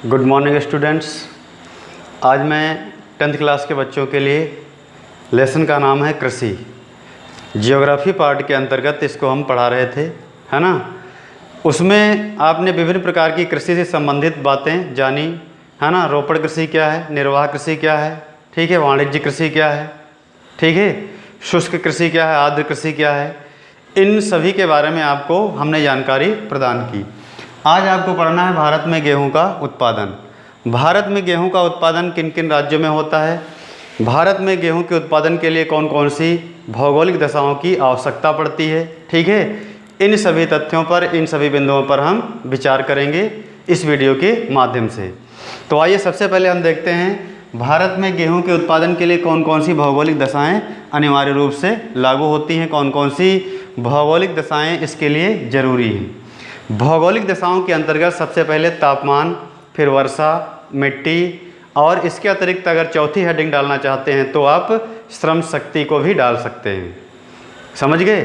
Good morning students. आज मैं 10th class के बच्चों के लिए लेसन का नाम है कृषि। जियोग्राफी पार्ट के अंतर्गत इसको हम पढ़ा रहे थे, है ना। उसमें आपने विभिन्न प्रकार की कृषि से संबंधित बातें जानी, है ना। रोपण कृषि क्या है, निर्वाह कृषि क्या है, ठीक है, वाणिज्य कृषि क्या है, ठीक है, शुष्क कृषि क्या है, आर्द्र कृषि क्या है, इन सभी के बारे में आपको हमने जानकारी प्रदान की। आज आपको पढ़ना है भारत में गेहूं का उत्पादन। भारत में गेहूं का उत्पादन किन किन राज्यों में होता है, भारत में गेहूं के उत्पादन के लिए कौन कौन सी भौगोलिक दशाओं की आवश्यकता पड़ती है, ठीक है। इन सभी तथ्यों पर, इन सभी बिंदुओं पर हम विचार करेंगे इस वीडियो के माध्यम से। तो आइए सबसे पहले हम देखते हैं भारत में गेहूं के उत्पादन के लिए कौन कौन सी भौगोलिक दशाएं अनिवार्य रूप से लागू होती हैं, कौन कौन सी भौगोलिक दशाएं इसके लिए ज़रूरी हैं। भौगोलिक दशाओं के अंतर्गत सबसे पहले तापमान, फिर वर्षा, मिट्टी, और इसके अतिरिक्त अगर चौथी हेडिंग डालना चाहते हैं तो आप श्रम शक्ति को भी डाल सकते हैं। समझ गए।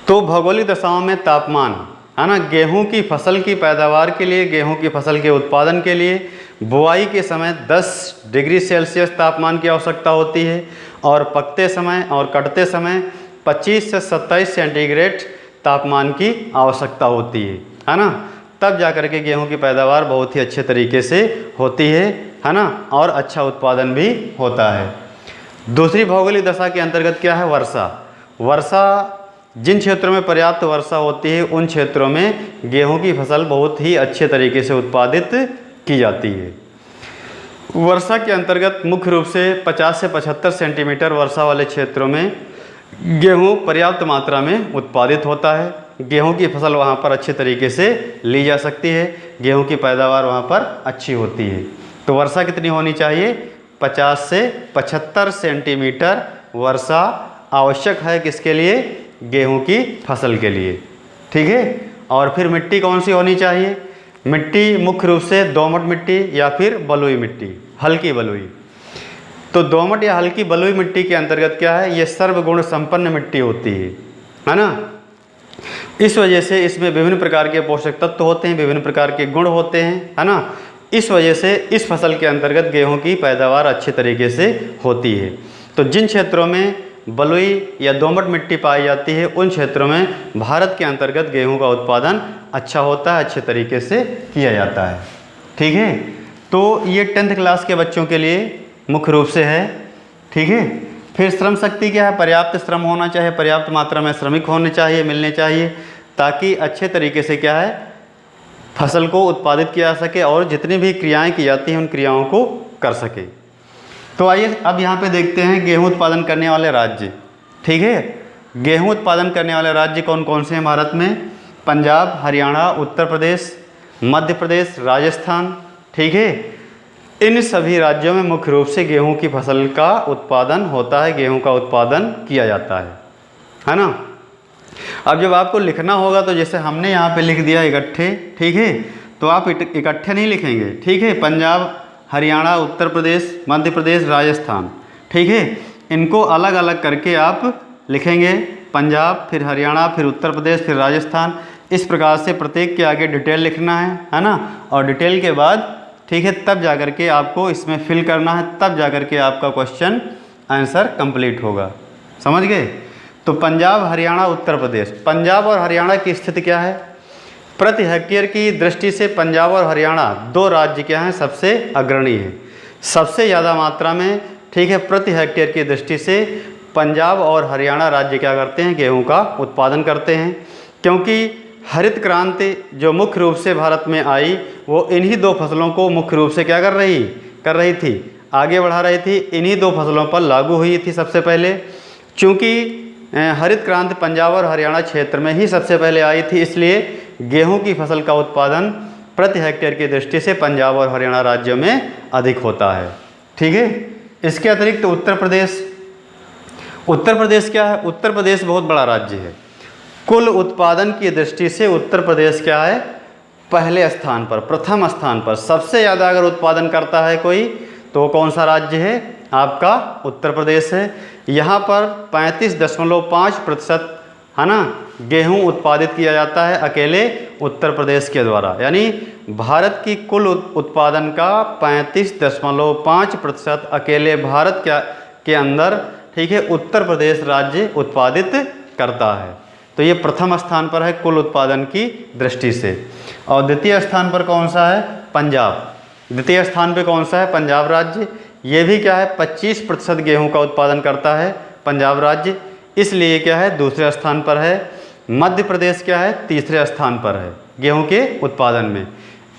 तो भौगोलिक दशाओं में तापमान, है ना, गेहूं की फसल की पैदावार के लिए, गेहूं की फसल के उत्पादन के लिए बुआई के समय 10 डिग्री सेल्सियस तापमान की आवश्यकता होती है, और पकते समय और कटते समय 25 से 27 सेंटीग्रेड तापमान की आवश्यकता होती है ना। तब जा कर के गेहूं की पैदावार बहुत ही अच्छे तरीके से होती है ना, और अच्छा उत्पादन भी होता है। दूसरी भौगोलिक दशा के अंतर्गत क्या है, वर्षा। वर्षा, जिन क्षेत्रों में पर्याप्त वर्षा होती है उन क्षेत्रों में गेहूं की फसल बहुत ही अच्छे तरीके से उत्पादित की जाती है। वर्षा के अंतर्गत मुख्य रूप से 50 से 75 सेंटीमीटर वर्षा वाले क्षेत्रों में गेहूं पर्याप्त मात्रा में उत्पादित होता है। गेहूं की फसल वहां पर अच्छे तरीके से ली जा सकती है, गेहूं की पैदावार वहां पर अच्छी होती है। तो वर्षा कितनी होनी चाहिए, 50 से 75 सेंटीमीटर वर्षा आवश्यक है किसके लिए, गेहूं की फसल के लिए, ठीक है। और फिर मिट्टी कौन सी होनी चाहिए, मिट्टी मुख्य रूप से दोमट मिट्टी या फिर बलुई मिट्टी, हल्की बलुई। तो दोमट या हल्की बलुई मिट्टी के अंतर्गत क्या है, ये सर्वगुण संपन्न मिट्टी होती है ना। इस वजह से इसमें विभिन्न प्रकार के पोषक तत्व होते हैं, विभिन्न प्रकार के गुण होते हैं, है ना। इस वजह से इस फसल के अंतर्गत गेहूं की पैदावार अच्छे तरीके से होती है। तो जिन क्षेत्रों में बलुई या दोमट मिट्टी पाई जाती है उन क्षेत्रों में भारत के अंतर्गत गेहूं का उत्पादन अच्छा होता है, अच्छे तरीके से किया जाता है, ठीक है। तो ये 10th क्लास के बच्चों के लिए मुख्य रूप से है, ठीक है। फिर श्रम शक्ति क्या है, पर्याप्त श्रम होना चाहिए, पर्याप्त मात्रा में श्रमिक होने चाहिए, मिलने चाहिए, ताकि अच्छे तरीके से क्या है फसल को उत्पादित किया जा सके और जितनी भी क्रियाएं की जाती हैं उन क्रियाओं को कर सके। तो आइए अब यहाँ पे देखते हैं गेहूं उत्पादन करने वाले राज्य, ठीक है। गेहूं उत्पादन करने वाले राज्य कौन कौन से हैं भारत में, पंजाब, हरियाणा, उत्तर प्रदेश, मध्य प्रदेश, राजस्थान, ठीक है। इन सभी राज्यों में मुख्य रूप से गेहूं की फसल का उत्पादन होता है, गेहूं का उत्पादन किया जाता है ना। अब जब आपको लिखना होगा तो जैसे हमने यहाँ पे लिख दिया इकट्ठे, ठीक है, तो आप इकट्ठे नहीं लिखेंगे, ठीक है। पंजाब, हरियाणा, उत्तर प्रदेश, मध्य प्रदेश, राजस्थान, ठीक है, इनको अलग अलग करके आप लिखेंगे। पंजाब, फिर हरियाणा, फिर उत्तर प्रदेश, फिर राजस्थान, इस प्रकार से प्रत्येक के आगे डिटेल लिखना है ना। और डिटेल के बाद, ठीक है, तब जाकर के आपको इसमें फिल करना है, तब जाकर के आपका क्वेश्चन आंसर कंप्लीट होगा। समझ गए। तो पंजाब, हरियाणा, उत्तर प्रदेश, पंजाब और हरियाणा की स्थिति क्या है, प्रति हेक्टेयर की दृष्टि से पंजाब और हरियाणा दो राज्य क्या हैं, सबसे अग्रणी है, सबसे ज़्यादा मात्रा में, ठीक है। प्रति हेक्टेयर की दृष्टि से पंजाब और हरियाणा राज्य क्या करते हैं, गेहूँ का उत्पादन करते हैं, क्योंकि हरित क्रांति जो मुख्य रूप से भारत में आई वो इन्हीं दो फसलों को मुख्य रूप से क्या कर रही थी, आगे बढ़ा रही थी, इन्हीं दो फसलों पर लागू हुई थी सबसे पहले। चूँकि हरित क्रांति पंजाब और हरियाणा क्षेत्र में ही सबसे पहले आई थी, इसलिए गेहूं की फसल का उत्पादन प्रति हेक्टेयर की दृष्टि से पंजाब और हरियाणा राज्यों में अधिक होता है, ठीक है। इसके अतिरिक्त उत्तर प्रदेश क्या है, उत्तर प्रदेश बहुत बड़ा राज्य है। कुल उत्पादन की दृष्टि से उत्तर प्रदेश क्या है, पहले स्थान पर, प्रथम स्थान पर। सबसे ज़्यादा अगर उत्पादन करता है कोई तो कौन सा राज्य है, आपका उत्तर प्रदेश है। यहाँ पर 35.5% है ना, गेहूं उत्पादित किया जाता है अकेले उत्तर प्रदेश के द्वारा। यानी भारत की कुल उत्पादन का 35.5% अकेले भारत के अंदर, ठीक है, उत्तर प्रदेश राज्य उत्पादित करता है। तो ये प्रथम स्थान पर है कुल उत्पादन की दृष्टि से। और द्वितीय स्थान पर कौन सा है? पंजाब। द्वितीय स्थान पे कौन सा है? पंजाब राज्य। ये भी क्या है, 25% गेहूं का उत्पादन करता है पंजाब राज्य, इसलिए क्या है, दूसरे स्थान पर है। मध्य प्रदेश क्या है, तीसरे स्थान पर है गेहूं के उत्पादन में।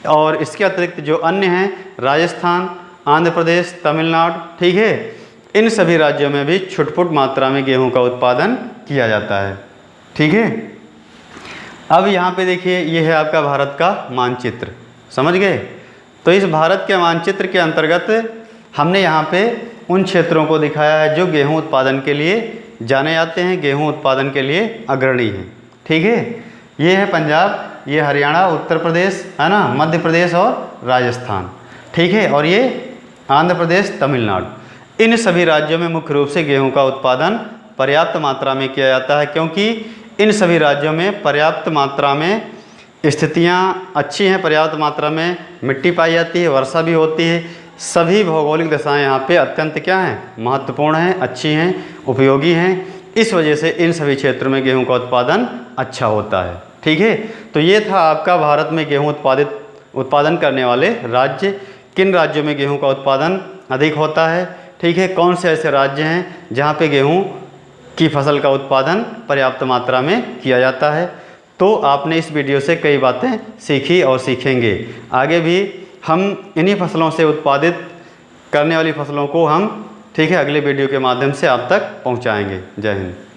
और इसके अतिरिक्त जो अन्य हैं, राजस्थान, आंध्र प्रदेश, तमिलनाडु, ठीक है, इन सभी राज्यों में भी छुटपुट मात्रा में गेहूं का उत्पादन किया जाता है। ठीक है। अब यहाँ पे देखिए, ये है आपका भारत का मानचित्र, समझ गए। तो इस भारत के मानचित्र के अंतर्गत हमने यहाँ पे उन क्षेत्रों को दिखाया है जो गेहूं उत्पादन के लिए जाने जाते हैं, गेहूं उत्पादन के लिए अग्रणी हैं। ठीक है। ये है पंजाब, ये हरियाणा, उत्तर प्रदेश, है ना, मध्य प्रदेश और राजस्थान। ठीक है। और ये आंध्र प्रदेश, तमिलनाडु। इन सभी राज्यों में मुख्य रूप से गेहूं का उत्पादन पर्याप्त मात्रा में किया जाता है, क्योंकि इन सभी राज्यों में पर्याप्त मात्रा में स्थितियाँ अच्छी हैं, पर्याप्त मात्रा में मिट्टी पाई जाती है, वर्षा भी होती है। सभी भौगोलिक दशाएं यहाँ पे अत्यंत क्या हैं, महत्वपूर्ण हैं, अच्छी हैं, उपयोगी हैं। इस वजह से इन सभी क्षेत्रों में गेहूं का उत्पादन अच्छा होता है। ठीक है। तो ये था आपका भारत में गेहूं उत्पादन करने वाले राज्य। किन राज्यों में गेहूं का उत्पादन अधिक होता है, ठीक है, कौन से ऐसे राज्य हैं जहाँ पे गेहूं की फसल का उत्पादन पर्याप्त मात्रा में किया जाता है। तो आपने इस वीडियो से कई बातें सीखी और सीखेंगे। आगे भी हम इन्हीं फसलों से उत्पादित करने वाली फसलों को हम, ठीक है, अगले वीडियो के माध्यम से आप तक पहुंचाएंगे। जय हिंद।